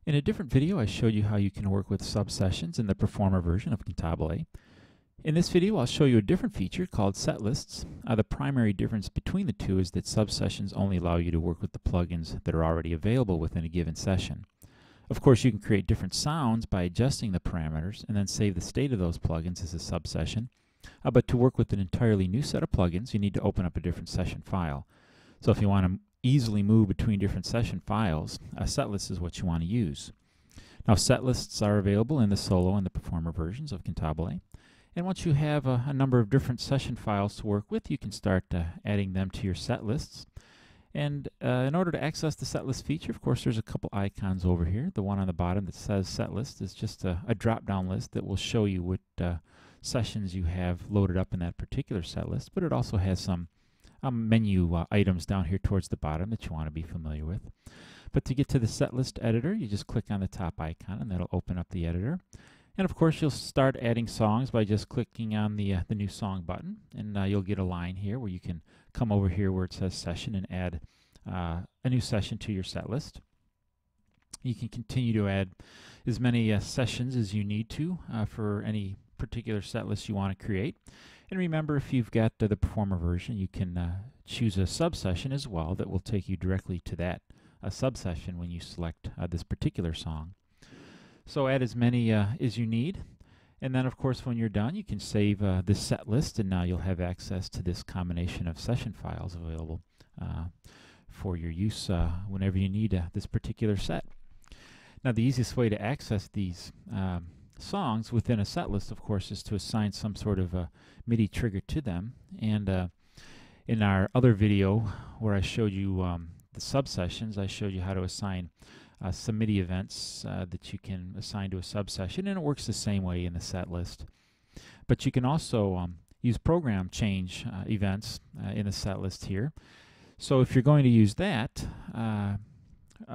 In a different video, I showed you how you can work with subsessions in the Performer version of Cantabile. In this video, I'll show you a different feature called set lists. The primary difference between the two is that subsessions only allow you to work with the plugins that are already available within a given session. Of course, you can create different sounds by adjusting the parameters and then save the state of those plugins as a subsession. But to work with an entirely new set of plugins, you need to open up a different session file. So if you want to easily move between different session files, a set list is what you want to use. Now, set lists are available in the solo and the performer versions of Cantabile. And once you have a number of different session files to work with, you can start adding them to your set lists. And in order to access the set list feature, of course, there's a couple icons over here. The one on the bottom that says set list is just a drop-down list that will show you what sessions you have loaded up in that particular set list, but it also has some menu items down here towards the bottom that you want to be familiar with. But to get to the set list editor, you just click on the top icon and that'll open up the editor. And of course, you'll start adding songs by just clicking on the new song button, and you'll get a line here where you can come over here where it says session and add a new session to your set list. You can continue to add as many sessions as you need to for any particular set list you want to create. And remember, if you've got the performer version, you can choose a subsession as well that will take you directly to that subsession when you select this particular song. So add as many as you need. And then, of course, when you're done, you can save this set list, and now you'll have access to this combination of session files available for your use whenever you need this particular set. Now, the easiest way to access these songs within a set list, of course, is to assign some sort of a MIDI trigger to them. And in our other video where I showed you the subsessions, I showed you how to assign some MIDI events that you can assign to a subsession, and it works the same way in the set list. But you can also use program change events in the set list here. So if you're going to use that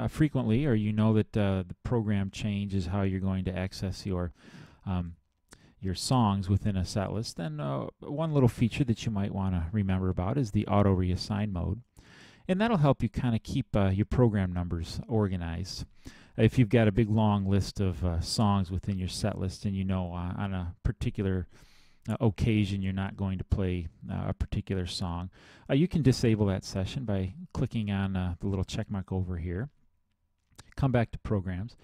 frequently, or you know that the program change is how you're going to access your songs within a set list, then one little feature that you might want to remember about is the auto reassign mode. And that'll help you kind of keep your program numbers organized. If you've got a big long list of songs within your set list, and you know on a particular occasion you're not going to play a particular song, you can disable that session by clicking on the little check mark over here. Come back to programs,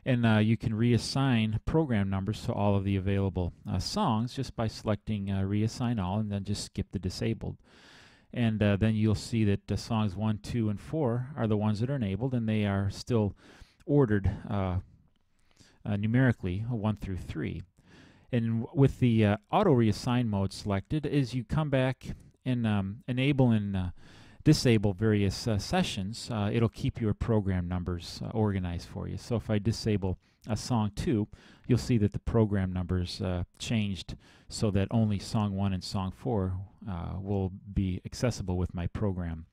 and you can reassign program numbers to all of the available songs just by selecting reassign all and then just skip the disabled. And then you'll see that songs 1, 2, and 4 are the ones that are enabled, and they are still ordered numerically 1 through 3. And with the auto reassign mode selected, as you come back and enable and disable various sessions, it'll keep your program numbers organized for you. So if I disable song 2, you'll see that the program numbers changed so that only song 1 and song 4 will be accessible with my program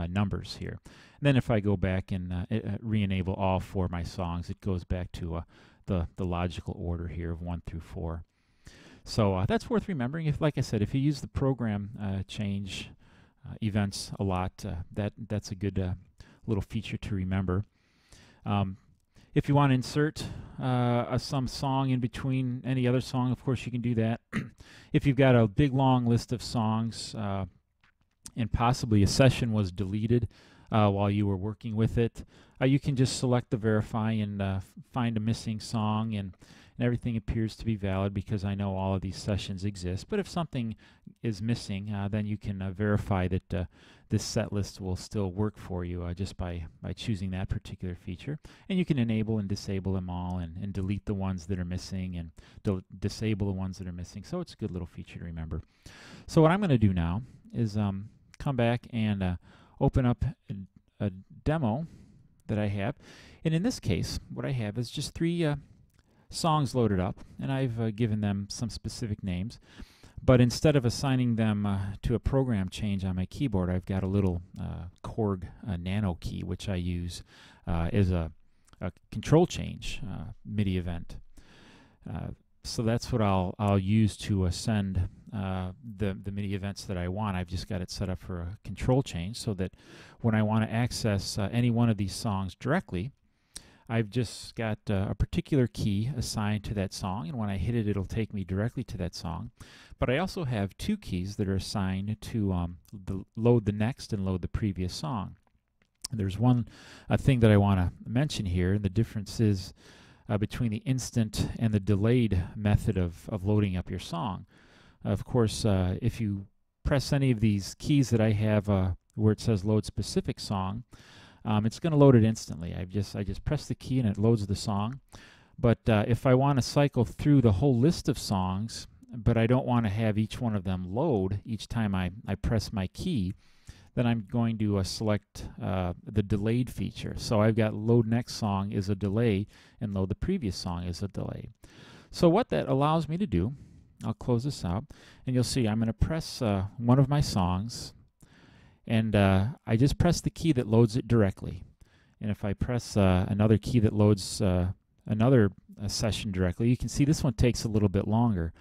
numbers here. And then if I go back and re-enable all 4 of my songs, it goes back to the logical order here of 1 through 4. So that's worth remembering. If, like I said, if you use the program change events a lot, that's a good little feature to remember. If you want to insert some song in between any other song, of course you can do that. If you've got a big long list of songs and possibly a session was deleted while you were working with it, you can just select the verify and find a missing song, and everything appears to be valid because I know all of these sessions exist. But if something is missing, then you can verify that this set list will still work for you just by choosing that particular feature. And you can enable and disable them all, and delete the ones that are missing, and disable the ones that are missing. So it's a good little feature to remember. So what I'm going to do now is come back and open up a demo that I have. And in this case, what I have is just 3 songs loaded up, and I've given them some specific names. But instead of assigning them to a program change on my keyboard, I've got a little Korg nano key, which I use as a control change MIDI event. So that's what I'll use to send the MIDI events that I want. I've just got it set up for a control change so that when I want to access any one of these songs directly, I've just got a particular key assigned to that song, and when I hit it, it'll take me directly to that song. But I also have two keys that are assigned to load the next and load the previous song. There's one thing that I want to mention here, and the difference is between the instant and the delayed method of loading up your song. Of course, if you press any of these keys that I have where it says load specific song, it's going to load it instantly. I just press the key and it loads the song. But if I want to cycle through the whole list of songs, but I don't want to have each one of them load each time I press my key, then I'm going to select the delayed feature. So I've got load next song is a delay and load the previous song is a delay. So what that allows me to do, I'll close this out, and you'll see I'm going to press one of my songs, and I just press the key that loads it directly. And if I press another key that loads another session directly, you can see this one takes a little bit longer.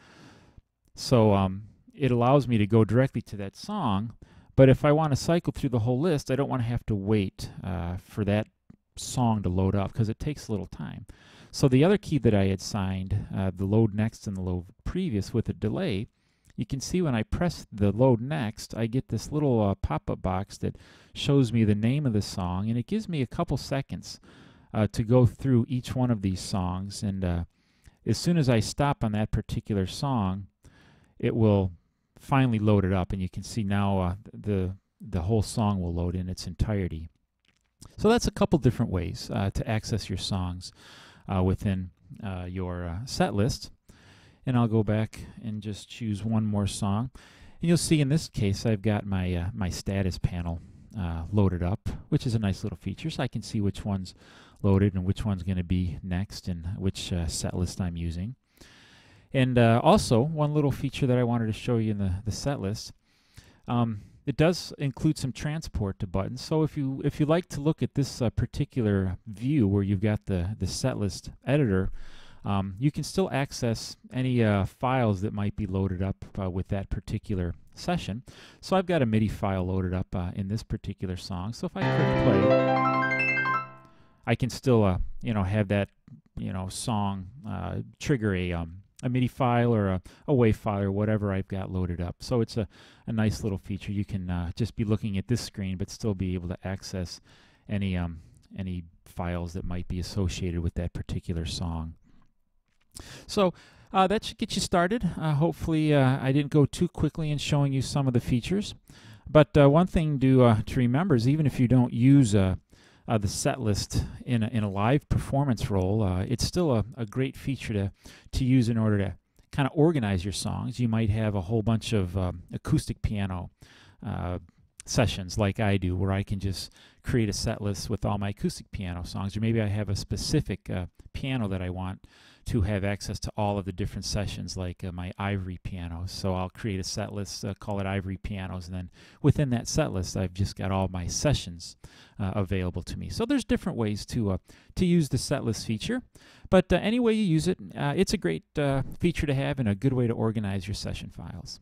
So it allows me to go directly to that song, but if I want to cycle through the whole list, I don't want to have to wait for that song to load up because it takes a little time. So the other key that I had signed, the load next and the load previous with a delay, you can see when I press the load next, I get this little pop-up box that shows me the name of the song, and it gives me a couple seconds to go through each one of these songs. And as soon as I stop on that particular song, it will finally load it up, and you can see now the whole song will load in its entirety. So that's a couple different ways to access your songs within your set list. And I'll go back and just choose one more song. And you'll see in this case I've got my my status panel loaded up, which is a nice little feature, so I can see which one's loaded and which one's going to be next and which set list I'm using. And also, one little feature that I wanted to show you in the set list, it does include some transport to buttons. So if you like to look at this particular view where you've got the set list editor, you can still access any files that might be loaded up with that particular session. So I've got a MIDI file loaded up in this particular song. So if I click play, I can still have that song trigger a MIDI file or a WAV file or whatever I've got loaded up. So it's a nice little feature. You can just be looking at this screen but still be able to access any files that might be associated with that particular song. So that should get you started. Hopefully I didn't go too quickly in showing you some of the features. But one thing to remember is even if you don't use the set list in a live performance role, it's still a great feature to use in order to kind of organize your songs. You might have a whole bunch of acoustic piano sessions like I do, where I can just create a set list with all my acoustic piano songs, or maybe I have a specific piano that I want to have access to all of the different sessions, like my Ivory pianos. So I'll create a set list, call it Ivory Pianos, and then within that set list I've just got all my sessions available to me. So there's different ways to use the set list feature, but any way you use it, it's a great feature to have and a good way to organize your session files.